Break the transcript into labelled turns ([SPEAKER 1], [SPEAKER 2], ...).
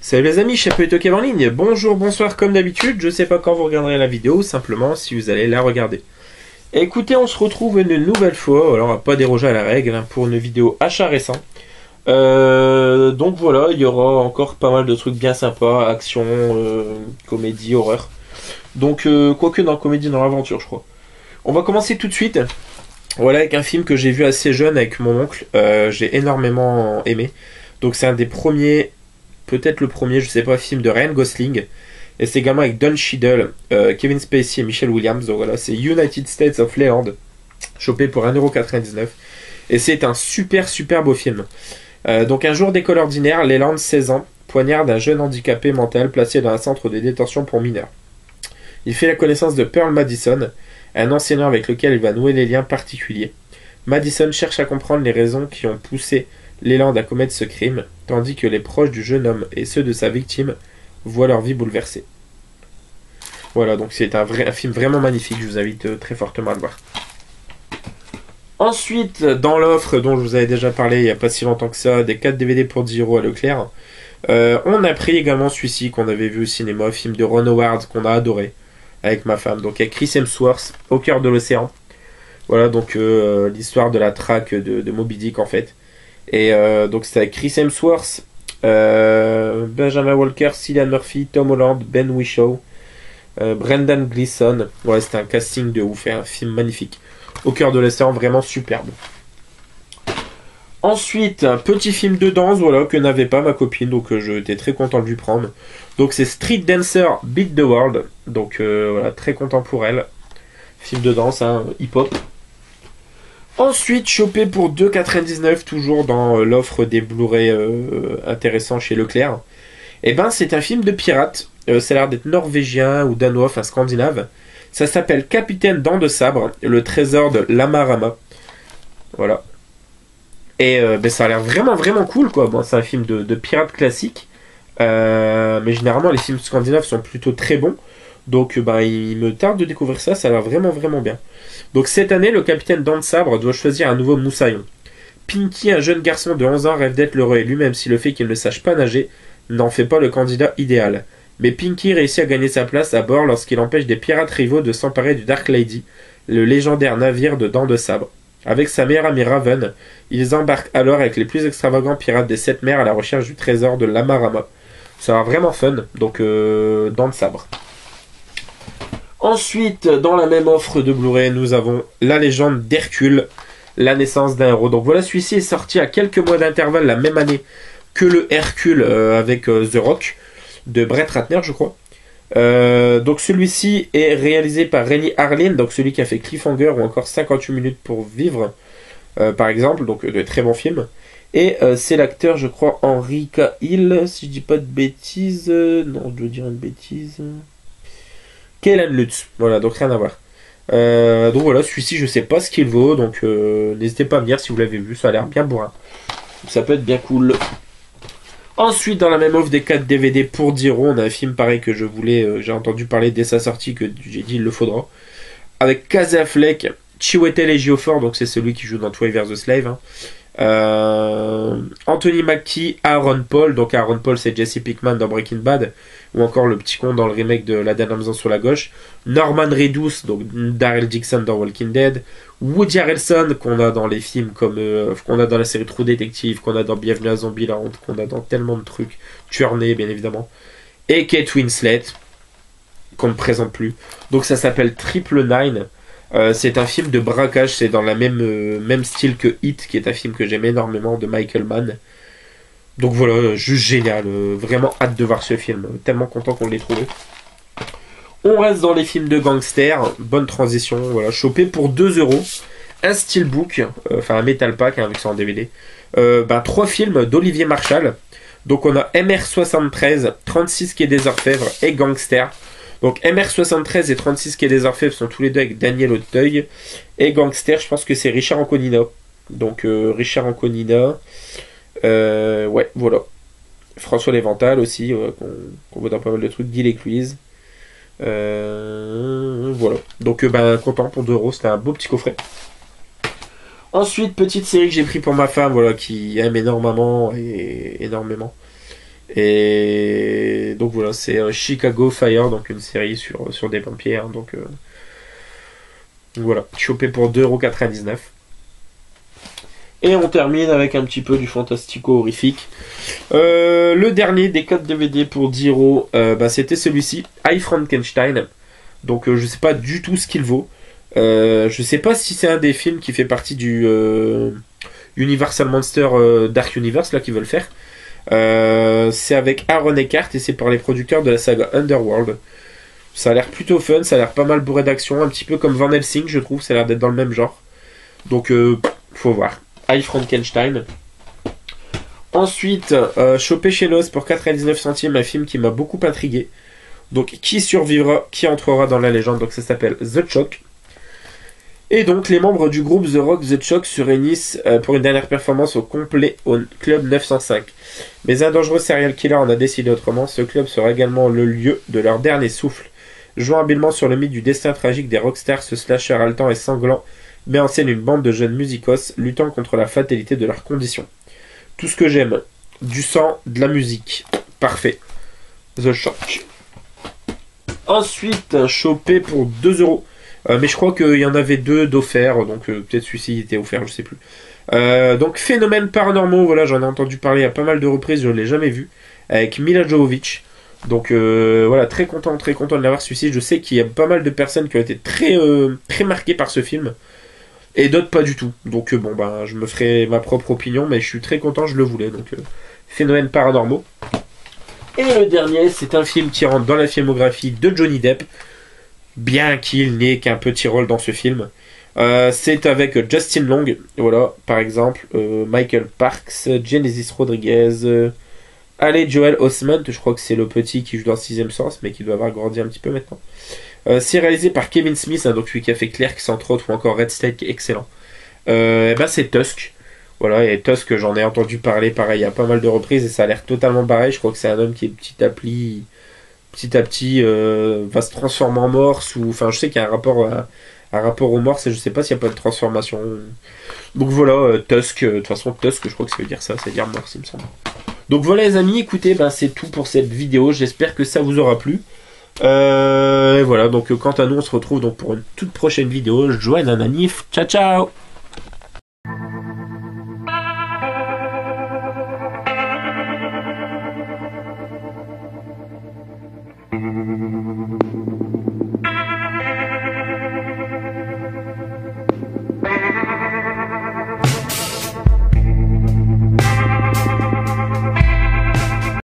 [SPEAKER 1] Salut les amis, Chapeauté Kev en ligne. Bonjour, bonsoir comme d'habitude. Je sais pas quand vous regarderez la vidéo, simplement si vous allez la regarder. Écoutez, on se retrouve une nouvelle fois. Alors on va pas déroger à la règle pour une vidéo achat récent. Donc voilà, il y aura encore pas mal de trucs bien sympas, action, comédie, horreur. Donc quoique dans comédie, dans l'aventure, je crois. On va commencer tout de suite. Voilà, avec un film que j'ai vu assez jeune avec mon oncle. J'ai énormément aimé. Donc c'est un des premiers, peut-être le premier, je sais pas, film de Ryan Gosling. Et c'est également avec Don Cheadle, Kevin Spacey et Michelle Williams. Donc voilà, c'est United States of Leland, chopé pour 1,99€. Et c'est un super beau film. Donc un jour d'école ordinaire, Leland, 16 ans, poignarde un jeune handicapé mental placé dans un centre de détention pour mineurs. Il fait la connaissance de Pearl Madison, un enseignant avec lequel il va nouer des liens particuliers. Madison cherche à comprendre les raisons qui ont poussé Leland à commettre ce crime, tandis que les proches du jeune homme et ceux de sa victime voient leur vie bouleversée. Voilà, donc c'est un film vraiment magnifique, je vous invite très fortement à le voir. Ensuite, dans l'offre dont je vous avais déjà parlé il n'y a pas si longtemps que ça, des 4 DVD pour 10€ à Leclerc, on a pris également celui-ci qu'on avait vu au cinéma, film de Ron Howard qu'on a adoré avec ma femme. Donc il y a Chris Hemsworth, Au cœur de l'océan. Voilà, donc l'histoire de la traque de Moby Dick en fait. Et donc c'est avec Chris Hemsworth, Benjamin Walker, Cillian Murphy, Tom Holland, Ben Whishaw, Brendan Gleeson. Ouais, c'était un casting de ouf, un film magnifique. Au cœur de l'océan, vraiment superbe. Ensuite, un petit film de danse, voilà, que n'avait pas ma copine, donc j'étais très content de lui prendre. Donc c'est Street Dancer Beat the World, donc voilà, très content pour elle. Film de danse, hein, hip-hop. Ensuite, chopé pour 2,99€, toujours dans l'offre des Blu-ray intéressants chez Leclerc. Et ben, c'est un film de pirate. Ça a l'air d'être norvégien ou danois, enfin scandinave. Ça s'appelle Capitaine Dents de Sabre, le trésor de Lamarama. Voilà. Et ben, ça a l'air vraiment cool, quoi. Bon, c'est un film de pirate classique. Mais généralement, les films scandinaves sont plutôt très bons. Donc ben, il me tarde de découvrir ça, ça a l'air vraiment bien. Donc cette année, le capitaine Dents de Sabre doit choisir un nouveau moussaillon. Pinky, un jeune garçon de 11 ans, rêve d'être le roi élu, même si le fait qu'il ne sache pas nager n'en fait pas le candidat idéal. Mais Pinky réussit à gagner sa place à bord lorsqu'il empêche des pirates rivaux de s'emparer du Dark Lady, le légendaire navire de Dents de Sabre. Avec sa meilleure amie Raven, ils embarquent alors avec les plus extravagants pirates des 7 mers à la recherche du trésor de Lamarama. Ça va vraiment fun, donc Dents de Sabre. Ensuite, dans la même offre de Blu-ray, nous avons La légende d'Hercule, la naissance d'un héros. Donc voilà, celui-ci est sorti à quelques mois d'intervalle la même année que le Hercule avec The Rock de Brett Ratner, je crois. Donc celui-ci est réalisé par Renny Harlin, donc celui qui a fait Cliffhanger ou encore 58 minutes pour vivre, par exemple, donc de très bons films. Et c'est l'acteur, je crois, Henry Cahill, si je dis pas de bêtises. Non, je dois dire une bêtise. Kellen Lutz, voilà, donc rien à voir. Donc voilà, celui-ci, je sais pas ce qu'il vaut, donc n'hésitez pas à me dire si vous l'avez vu, ça a l'air bien bourrin. Ça peut être bien cool. Ensuite, dans la même offre des 4 DVD pour 10€, on a un film pareil que je voulais, j'ai entendu parler dès sa sortie, que j'ai dit il le faudra. Avec Casey Affleck, Chiwetel Ejiofor, donc c'est celui qui joue dans Twilight vs Slave. Anthony Mackie, Aaron Paul, donc Aaron Paul c'est Jesse Pinkman dans Breaking Bad, ou encore le petit con dans le remake de La dernière maison sur la gauche. Norman Reedus, donc Daryl Dixon dans Walking Dead. Woody Harrelson, qu'on a dans les films comme qu'on a dans la série True Detective, qu'on a dans Bienvenue à Zombieland, qu'on a dans tellement de trucs. Tuerney, bien évidemment. Et Kate Winslet, qu'on ne présente plus. Donc ça s'appelle Triple Nine. C'est un film de braquage, c'est dans la même style que Hit, qui est un film que j'aime énormément, de Michael Mann. Donc voilà, juste génial, vraiment hâte de voir ce film, tellement content qu'on l'ait trouvé. On reste dans les films de gangsters, bonne transition, voilà, chopé pour 2€, un steelbook, enfin un metal pack, hein, avec ça en DVD, 3 films d'Olivier Marchal. Donc on a MR73, 36 quai des Orfèvres et Gangster. Donc MR73 et 36 quai des Orfèvres sont tous les deux avec Daniel Auteuil. Et Gangster, je pense que c'est Richard Anconina. Donc Richard Anconina. Ouais, voilà. François Lévental aussi, qu'on voit dans pas mal de trucs. Guy Lécluise. Voilà. Donc content pour 2€, c'était un beau petit coffret. Ensuite, petite série que j'ai pris pour ma femme, voilà, qui aime énormément. Et donc voilà, c'est Chicago Fire, donc une série sur des vampires. Donc voilà, chopé pour 2,99 €. Et on termine avec un petit peu du fantastico horrifique. Le dernier des codes DVD pour 10 €, c'était celui-ci, I Frankenstein. Donc je sais pas du tout ce qu'il vaut. Je sais pas si c'est un des films qui fait partie du Universal Monster Dark Universe là qu'ils veulent faire. C'est avec Aaron Eckhart et c'est par les producteurs de la saga Underworld. Ça a l'air plutôt fun, ça a l'air pas mal bourré d'action, un petit peu comme Van Helsing je trouve, ça a l'air d'être dans le même genre. Donc faut voir. I Frankenstein. Ensuite, chopé chez Lost pour 99 centimes, un film qui m'a beaucoup intrigué. Donc qui survivra, qui entrera dans la légende, donc ça s'appelle The Choc. Et donc les membres du groupe The Rock The Choc se réunissent pour une dernière performance au complet au Club 905. Mais un dangereux serial killer en a décidé autrement, ce club sera également le lieu de leur dernier souffle. Jouant habilement sur le mythe du destin tragique des rockstars, ce slasher haletant et sanglant met en scène une bande de jeunes musicos luttant contre la fatalité de leurs conditions. Tout ce que j'aime, du sang, de la musique, parfait. The Choc. Ensuite, chopé pour 2 €. Mais je crois qu'il y en avait 2 d'offerts, donc peut-être celui-ci était offert, je sais plus. Donc Phénomènes paranormaux, voilà, j'en ai entendu parler à pas mal de reprises, je ne l'ai jamais vu, avec Mila Jovovich. Donc voilà, très content de l'avoir celui-ci. Je sais qu'il y a pas mal de personnes qui ont été très marquées par ce film, et d'autres pas du tout. Donc bon, je me ferai ma propre opinion, mais je suis très content, je le voulais. Donc Phénomènes paranormaux. Et le dernier, c'est un film qui rentre dans la filmographie de Johnny Depp, bien qu'il n'ait qu'un petit rôle dans ce film. C'est avec Justin Long, voilà, par exemple, Michael Parks, Genesis Rodriguez, Ale Joel Osment, je crois que c'est le petit qui joue dans Sixième Sens, mais qui doit avoir grandi un petit peu maintenant. C'est réalisé par Kevin Smith, donc celui qui a fait Clerks entre autres, ou encore Red State, qui est excellent. C'est Tusk. Voilà, et Tusk, j'en ai entendu parler pareil à pas mal de reprises, et ça a l'air totalement pareil. Je crois que c'est un homme qui est petit à petit va se transformer en morse, ou enfin je sais qu'il y a un rapport aux morses, et je sais pas s'il n'y a pas de transformation. Donc voilà, Tusk, de toute façon Tusk, je crois que ça veut dire ça, ça veut dire morse il me semble. Donc voilà les amis, écoutez, c'est tout pour cette vidéo, j'espère que ça vous aura plu. Et voilà, donc quant à nous on se retrouve donc pour une toute prochaine vidéo. Joanne Ananif, ciao ciao.